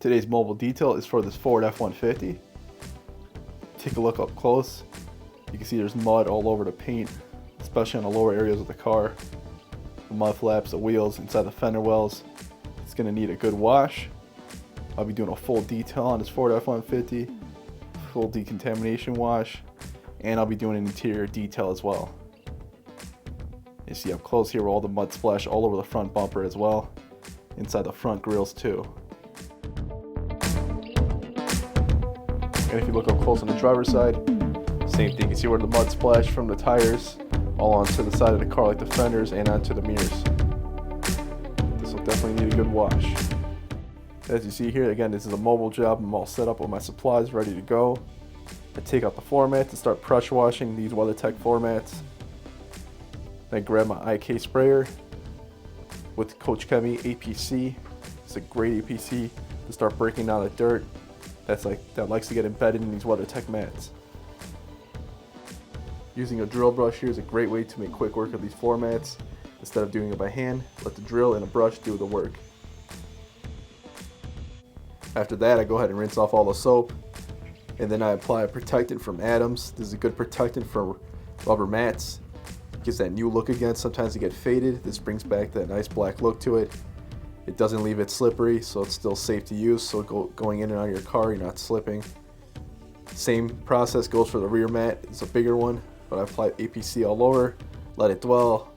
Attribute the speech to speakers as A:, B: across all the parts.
A: Today's mobile detail is for this Ford F-150. Take a look up close. You can see there's mud all over the paint, especially on the lower areas of the car. The mud flaps, the wheels, inside the fender wells. It's going to need a good wash. I'll be doing a full detail on this Ford F-150, full decontamination wash, and I'll be doing an interior detail as well. You see up close here where all the mud splash all over the front bumper as well, inside the front grills too. And if you look up close on the driver's side, same thing. You see where the mud splashed from the tires all onto the side of the car, like the fenders, and onto the mirrors. This will definitely need a good wash. As you see here, again, this is a mobile job. I'm all set up with my supplies ready to go. I take out the floor mat to start pressure washing these WeatherTech floor mats. Then I grab my IK sprayer with Koch Chemie APC. It's a great APC to start breaking down the dirt that likes to get embedded in these WeatherTech mats. Using a drill brush here is a great way to make quick work of these floor mats. Instead of doing it by hand, let the drill and a brush do the work. After that, I go ahead and rinse off all the soap, and then I apply a protectant from Adams. This is a good protectant for rubber mats. It gives that new look again. Sometimes they get faded. This brings back that nice black look to it. It doesn't leave it slippery, so it's still safe to use. So going in and out of your car, you're not slipping. Same process goes for the rear mat. It's a bigger one, but I apply APC all over, let it dwell,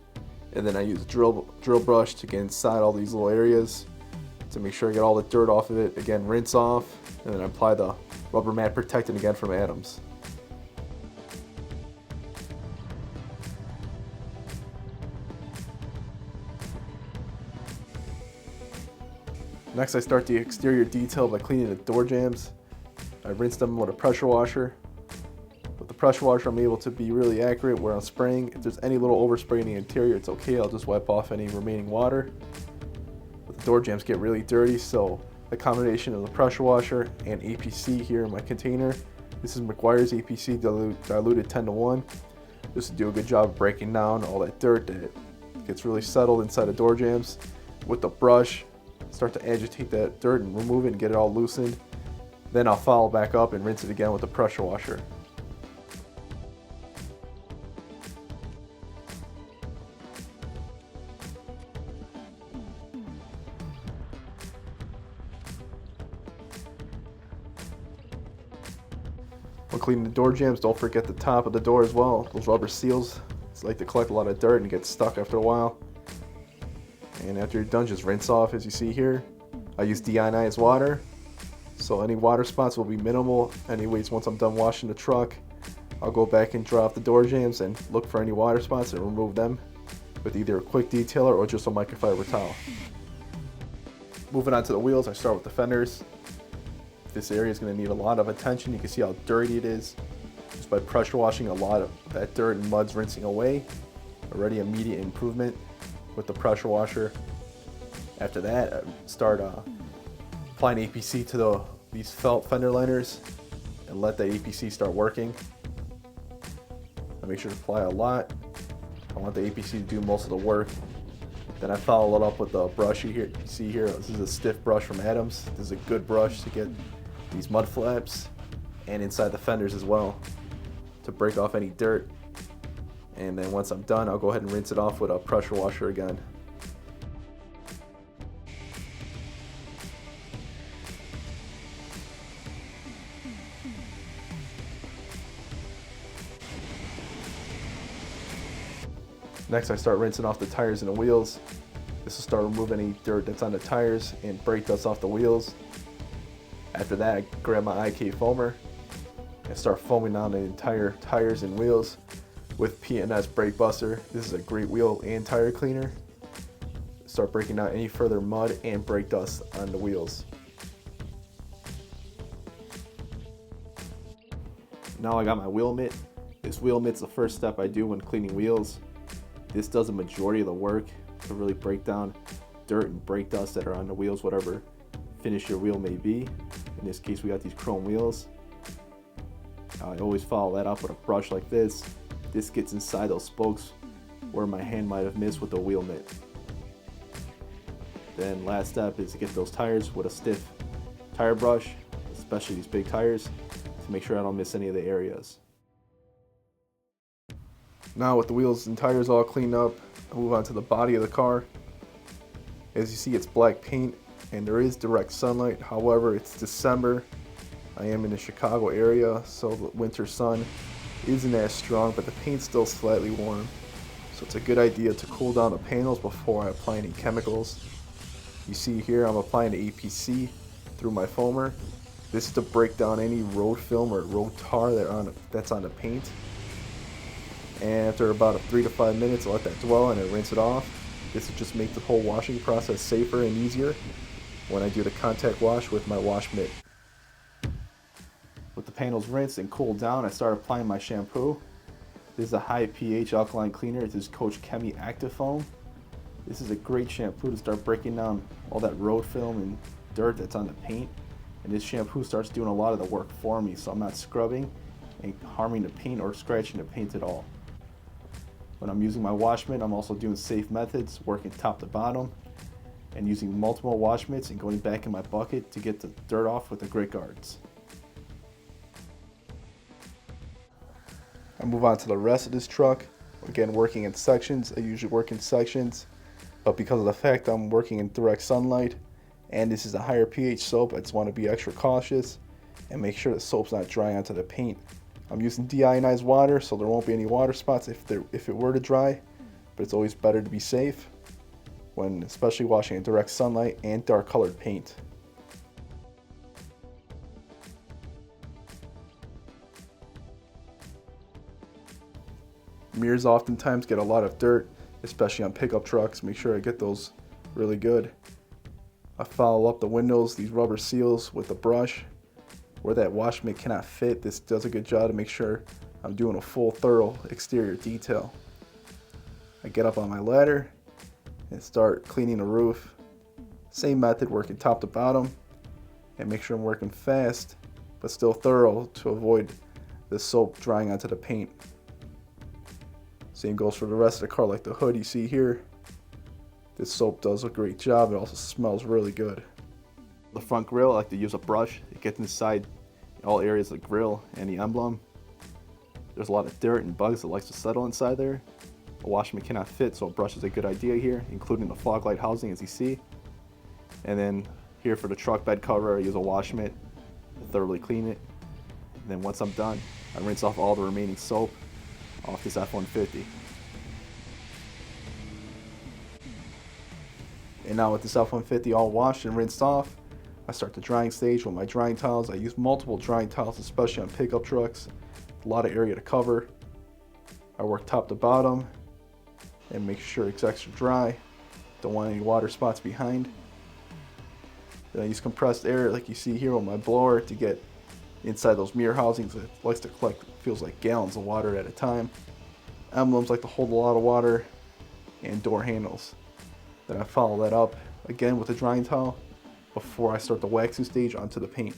A: and then I use a drill brush to get inside all these little areas to make sure I get all the dirt off of it. Again, rinse off, and then I apply the rubber mat protectant again from Adams. Next, I start the exterior detail by cleaning the door jambs. I rinse them with a pressure washer. With the pressure washer, I'm able to be really accurate where I'm spraying. If there's any little overspray in the interior, it's okay. I'll just wipe off any remaining water. But the door jambs get really dirty, so the combination of the pressure washer and APC here in my container. This is McGuire's APC diluted 10:1. Just to do a good job of breaking down all that dirt that gets really settled inside the door jambs. With the brush, start to agitate that dirt and remove it and get it all loosened. Then I'll follow back up and rinse it again with the pressure washer. When cleaning the door jambs, don't forget the top of the door as well. Those rubber seals, it's like to collect a lot of dirt and get stuck after a while. And after you're done, just rinse off. As you see here, I use deionized water, so any water spots will be minimal. Anyways, once I'm done washing the truck, I'll go back and dry off the door jambs and look for any water spots and remove them with either a quick detailer or just a microfiber towel. Moving on to the wheels, I start with the fenders. This area is going to need a lot of attention. You can see how dirty it is just by pressure washing. A lot of that dirt and mud's rinsing away. Already immediate improvement with the pressure washer. After that, I start applying APC to these felt fender liners and let the APC start working. I make sure to apply a lot. I want the APC to do most of the work. Then I follow it up with the brush you see here. This is a stiff brush from Adams. This is a good brush to get these mud flaps and inside the fenders as well to break off any dirt. And then once I'm done, I'll go ahead and rinse it off with a pressure washer again. Next, I start rinsing off the tires and the wheels. This will start removing any dirt that's on the tires and brake dust off the wheels. After that, I grab my IK foamer and start foaming down the entire tires and wheels with P&S Brake Buster. This is a great wheel and tire cleaner. Start breaking down any further mud and brake dust on the wheels. Now I got my wheel mitt. This wheel mitt's the first step I do when cleaning wheels. This does a majority of the work to really break down dirt and brake dust that are on the wheels, whatever finish your wheel may be. In this case, we got these chrome wheels. I always follow that up with a brush like this. This gets inside those spokes where my hand might have missed with the wheel mitt. Then last step is to get those tires with a stiff tire brush, especially these big tires, to make sure I don't miss any of the areas. Now with the wheels and tires all cleaned up, I'll move on to the body of the car. As you see, it's black paint and there is direct sunlight. However, it's December. I am in the Chicago area, so the winter sun isn't as strong, but the paint's still slightly warm. So it's a good idea to cool down the panels before I apply any chemicals. You see here I'm applying the APC through my foamer. This is to break down any road film or road tar that's on the paint. And after about 3 to 5 minutes, I'll let that dwell and then rinse it off. This will just make the whole washing process safer and easier when I do the contact wash with my wash mitt. With the panels rinsed and cooled down, I start applying my shampoo. This is a high pH alkaline cleaner. This is Koch Chemie Active Foam. This is a great shampoo to start breaking down all that road film and dirt that's on the paint. And this shampoo starts doing a lot of the work for me, so I'm not scrubbing and harming the paint or scratching the paint at all. When I'm using my wash mitt, I'm also doing safe methods, working top to bottom, and using multiple wash mitts and going back in my bucket to get the dirt off with the grit guards. I move on to the rest of this truck. Again, working in sections. I usually work in sections, but because of the fact I'm working in direct sunlight and this is a higher pH soap, I just want to be extra cautious and make sure the soap's not drying onto the paint. I'm using deionized water, so there won't be any water spots if it were to dry, but it's always better to be safe when especially washing in direct sunlight and dark colored paint. Mirrors oftentimes get a lot of dirt, especially on pickup trucks. Make sure I get those really good. I follow up the windows, these rubber seals, with a brush. Where that wash mitt cannot fit, this does a good job to make sure I'm doing a full thorough exterior detail. I get up on my ladder and start cleaning the roof. Same method, working top to bottom, and make sure I'm working fast but still thorough to avoid the soap drying onto the paint. Same goes for the rest of the car, like the hood you see here. This soap does a great job. It also smells really good. The front grille, I like to use a brush. It gets inside all areas of the grille and the emblem. There's a lot of dirt and bugs that likes to settle inside there. A wash mitt cannot fit, so a brush is a good idea here, including the fog light housing, as you see. And then here for the truck bed cover, I use a wash mitt to thoroughly clean it. And then once I'm done, I rinse off all the remaining soap off this F-150. And now with this F-150 all washed and rinsed off, I start the drying stage with my drying towels. I use multiple drying towels, especially on pickup trucks. A lot of area to cover. I work top to bottom and make sure it's extra dry. Don't want any water spots behind. Then I use compressed air like you see here with my blower to get inside those mirror housings. It likes to collect, feels like gallons of water at a time. Emblems like to hold a lot of water, and door handles. Then I follow that up again with a drying towel before I start the waxing stage onto the paint.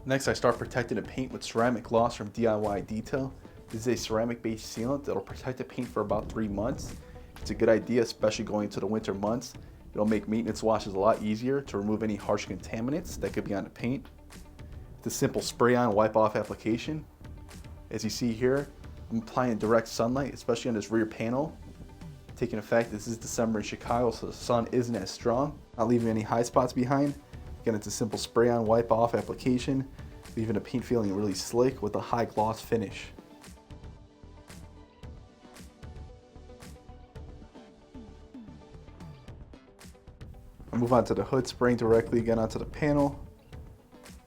A: Next, I start protecting the paint with ceramic gloss from DIY Detail. This is a ceramic based sealant that will protect the paint for about 3 months. It's a good idea, especially going into the winter months. It'll make maintenance washes a lot easier to remove any harsh contaminants that could be on the paint. It's a simple spray on wipe off application. As you see here, I'm applying direct sunlight, especially on this rear panel. Taking effect, this is December in Chicago, so the sun isn't as strong. Not leaving any high spots behind. Again, it's a simple spray on wipe off application, leaving the paint feeling really slick with a high gloss finish. I move on to the hood, spraying directly again onto the panel.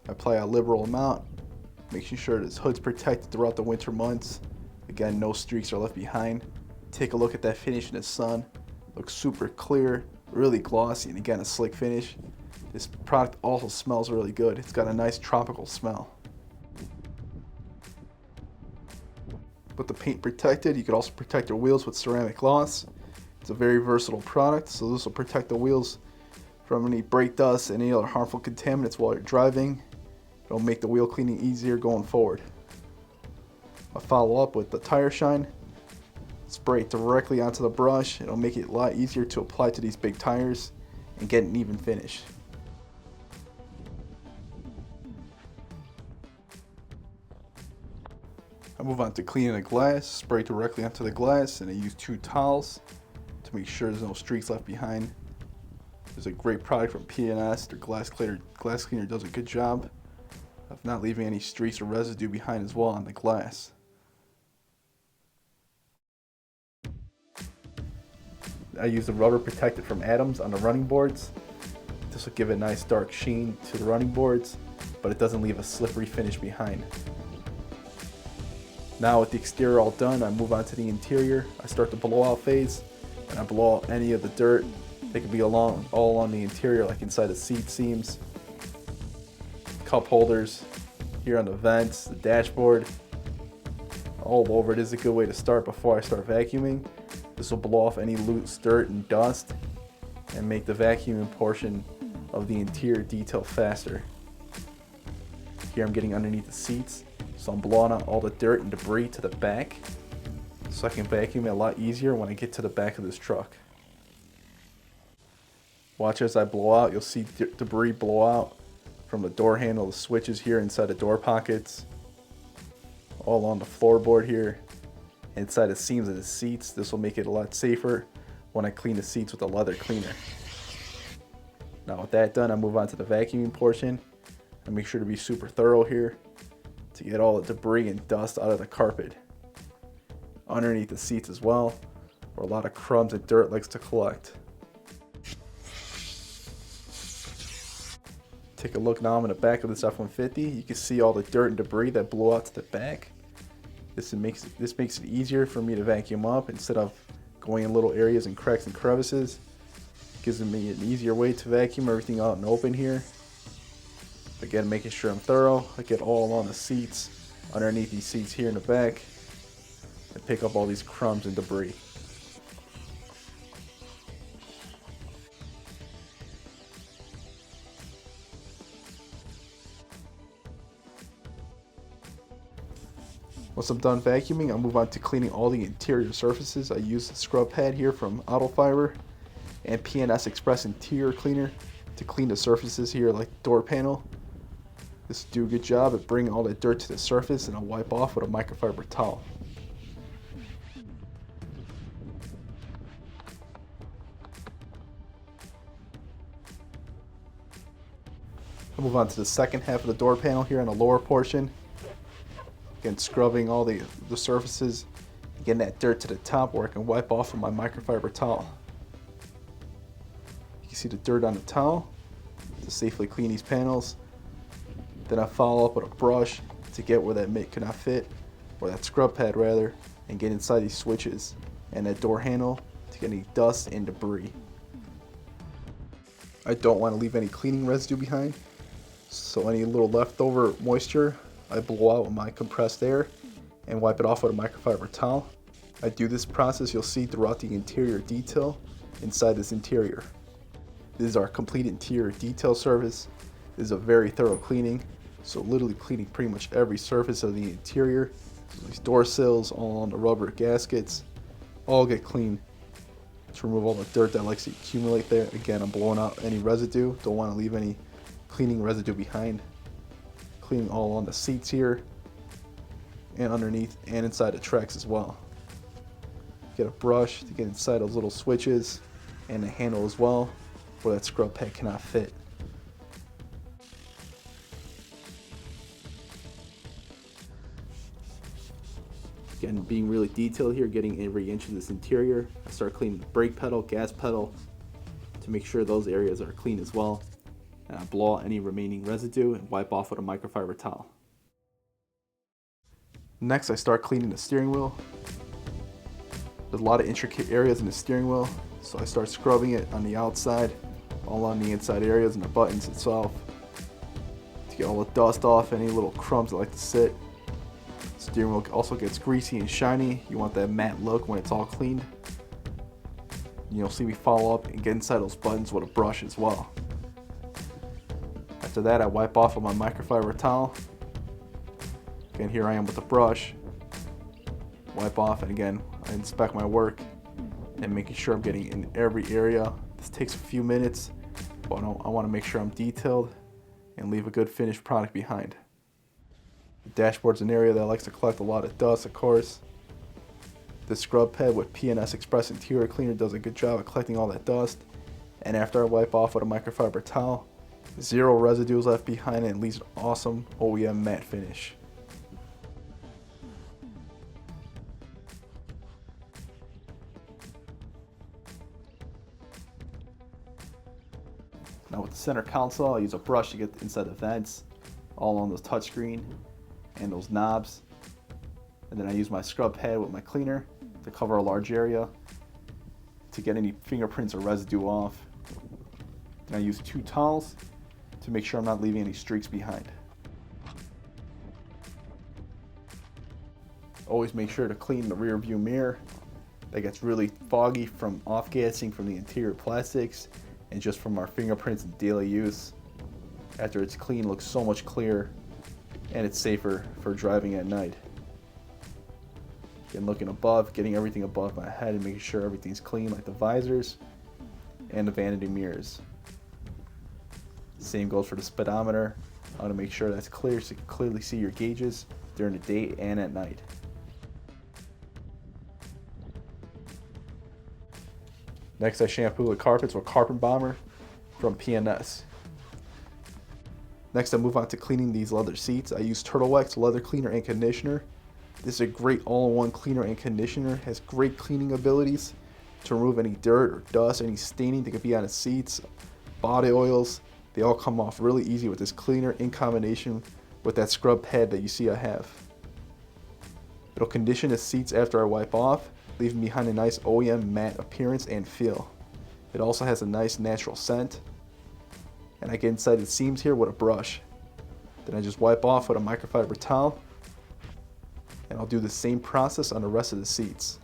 A: I apply a liberal amount, making sure this hood's protected throughout the winter months. Again, no streaks are left behind. Take a look at that finish in the sun. Looks super clear, really glossy, and again, a slick finish. This product also smells really good. It's got a nice tropical smell. With the paint protected, you can also protect your wheels with ceramic gloss. It's a very versatile product, so this will protect the wheels from any brake dust and any other harmful contaminants while you're driving. It'll make the wheel cleaning easier going forward. I follow up with the tire shine. spray it directly onto the brush. It'll make it a lot easier to apply to these big tires and get an even finish. I move on to cleaning the glass. Spray directly onto the glass, and I use 2 towels to make sure there's no streaks left behind. There's a great product from P&S. Their glass cleaner does a good job of not leaving any streaks or residue behind as well on the glass. I use the rubber protectant from Adams on the running boards. This will give a nice dark sheen to the running boards, but it doesn't leave a slippery finish behind. Now with the exterior all done, I move on to the interior. I start the blowout phase, and I blow out any of the dirt. It could be all along the interior, like inside the seat seams, cup holders, here on the vents, the dashboard, all over. It is a good way to start before I start vacuuming. This will blow off any loose dirt and dust and make the vacuuming portion of the interior detail faster. Here I'm getting underneath the seats, so I'm blowing out all the dirt and debris to the back so I can vacuum it a lot easier when I get to the back of this truck. Watch as I blow out. You'll see debris blow out from the door handle, the switches here inside the door pockets, all on the floorboard here, inside the seams of the seats. This will make it a lot safer when I clean the seats with a leather cleaner. Now with that done, I move on to the vacuuming portion. I make sure to be super thorough here to get all the debris and dust out of the carpet, underneath the seats as well, where a lot of crumbs and dirt likes to collect. Take a look now. I'm in the back of this F-150. You can see all the dirt and debris that blew out to the back. This makes it easier for me to vacuum up instead of going in little areas and cracks and crevices. Gives me an easier way to vacuum everything out and open here. Again, making sure I'm thorough. I get all along the seats, underneath these seats here in the back, and pick up all these crumbs and debris. Once I'm done vacuuming, I'll move on to cleaning all the interior surfaces. I use the scrub pad here from Auto Fiber and P&S Express Interior Cleaner to clean the surfaces here, like the door panel. This will do a good job at bringing all that dirt to the surface, and I'll wipe off with a microfiber towel. I'll move on to the second half of the door panel here on the lower portion. Again, scrubbing all the surfaces, getting that dirt to the top where I can wipe off with my microfiber towel. You can see the dirt on the towel to safely clean these panels. Then I follow up with a brush to get where that mitt cannot fit, or that scrub pad rather, and get inside these switches and that door handle to get any dust and debris. I don't want to leave any cleaning residue behind, so any little leftover moisture I blow out with my compressed air and wipe it off with a microfiber towel. I do this process, you'll see, throughout the interior detail inside this interior. This is our complete interior detail service. This is a very thorough cleaning, so literally cleaning pretty much every surface of the interior. So these door sills, all on the rubber gaskets, all get cleaned to remove all the dirt that likes to accumulate there. Again, I'm blowing out any residue, don't want to leave any cleaning residue behind. Cleaning all on the seats here and underneath and inside the tracks as well. Get a brush to get inside those little switches and the handle as well where that scrub pad cannot fit. Again, being really detailed here, getting every inch of this interior. I start cleaning the brake pedal, gas pedal to make sure those areas are clean as well. And I blow out any remaining residue and wipe off with a microfiber towel. Next, I start cleaning the steering wheel. There's a lot of intricate areas in the steering wheel, so I start scrubbing it on the outside, all on the inside areas and the buttons itself to get all the dust off, any little crumbs that like to sit. The steering wheel also gets greasy and shiny. You want that matte look when it's all cleaned. You'll see me follow up and get inside those buttons with a brush as well. After that, I wipe off with my microfiber towel. Again, here I am with the brush. Wipe off, and again, I I inspect my work and making sure I'm getting in every area. This takes a few minutes, but I want to make sure I'm detailed and leave a good finished product behind. The dashboard's an area that likes to collect a lot of dust, of course. The scrub pad with P&S Express Interior Cleaner does a good job of collecting all that dust. And after I wipe off with a microfiber towel, zero residues left behind and it leaves an awesome OEM matte finish. Now with the center console, I use a brush to get inside the vents, all on the touchscreen and those knobs. And then I use my scrub pad with my cleaner to cover a large area to get any fingerprints or residue off. Then I use 2 towels to make sure I'm not leaving any streaks behind. Always make sure to clean the rear view mirror. That gets really foggy from off-gassing from the interior plastics and just from our fingerprints in daily use. After it's clean, it looks so much clearer and it's safer for driving at night. Again, looking above, getting everything above my head and making sure everything's clean, like the visors and the vanity mirrors. Same goes for the speedometer. I want to make sure that's clear so you can clearly see your gauges during the day and at night. Next, I shampoo the carpets with Carpet Bomber from P&S. Next, I move on to cleaning these leather seats. I use Turtle Wax leather cleaner and conditioner. This is a great all-in-one cleaner and conditioner. It has great cleaning abilities to remove any dirt or dust, any staining that could be on the seats, body oils. They all come off really easy with this cleaner in combination with that scrub pad that you see I have. It'll condition the seats after I wipe off, leaving behind a nice OEM matte appearance and feel. It also has a nice natural scent. And I get inside the seams here with a brush. Then I just wipe off with a microfiber towel. And I'll do the same process on the rest of the seats.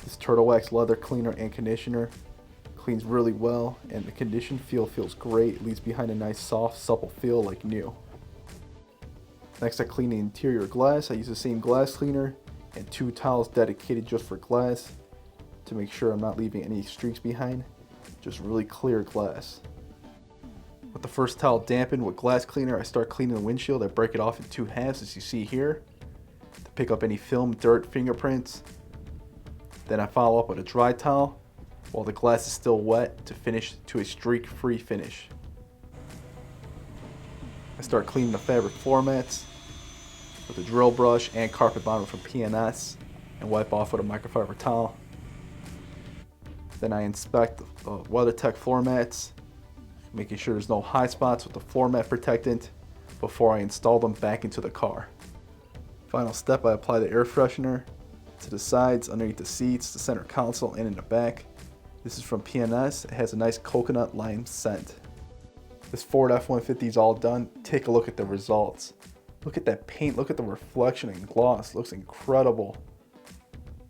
A: This Turtle Wax leather cleaner and conditioner cleans really well, and the condition feels great. It leaves behind a nice soft, supple feel like new. Next, I clean the interior glass. I use the same glass cleaner and 2 towels dedicated just for glass to make sure I'm not leaving any streaks behind. Just really clear glass. With the first towel dampened with glass cleaner, I start cleaning the windshield. I break it off in 2 halves as you see here to pick up any film, dirt, fingerprints. Then I follow up with a dry towel while the glass is still wet to finish to a streak-free finish. I start cleaning the fabric floor mats with a drill brush and Carpet Bomber from P&S and wipe off with a microfiber towel. Then I inspect the WeatherTech floor mats, making sure there's no high spots with the floor mat protectant before I install them back into the car. Final step, I apply the air freshener to the sides, underneath the seats, the center console, and in the back. This is from P&S. It has a nice coconut lime scent. This Ford F150 is all done. Take a look at the results. Look at that paint, look at the reflection and gloss. It looks incredible.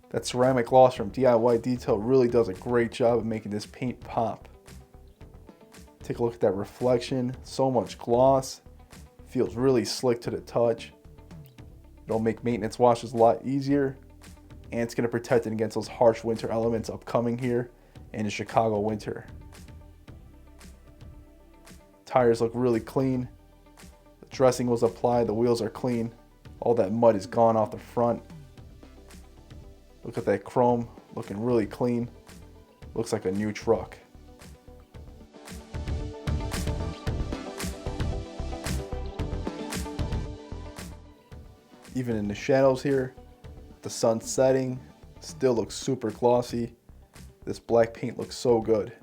A: That ceramic gloss from DIY Detail really does a great job of making this paint pop. Take a look at that reflection, so much gloss. Feels really slick to the touch. It'll make maintenance washes a lot easier, and it's going to protect it against those harsh winter elements upcoming here in the Chicago winter. Tires look really clean. The dressing was applied, the wheels are clean. All that mud is gone off the front. Look at that chrome, looking really clean. Looks like a new truck. Even in the shadows here, the sun setting, still looks super glossy. This black paint looks so good.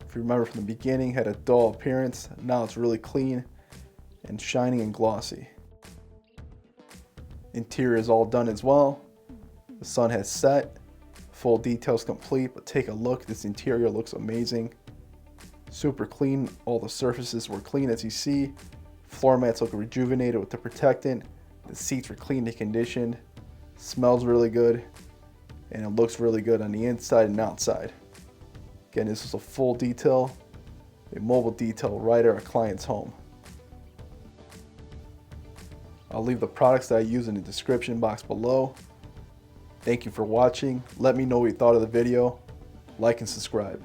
A: If you remember from the beginning, it had a dull appearance. Now it's really clean and shiny and glossy. Interior is all done as well. The sun has set. Full details complete, but take a look. This interior looks amazing. Super clean. All the surfaces were clean as you see. Floor mats look rejuvenated with the protectant. The seats were cleaned and conditioned, smells really good, and it looks really good on the inside and outside. Again, this is a full detail, a mobile detail right at our client's home. I'll leave the products that I use in the description box below. Thank you for watching. Let me know what you thought of the video. Like and subscribe.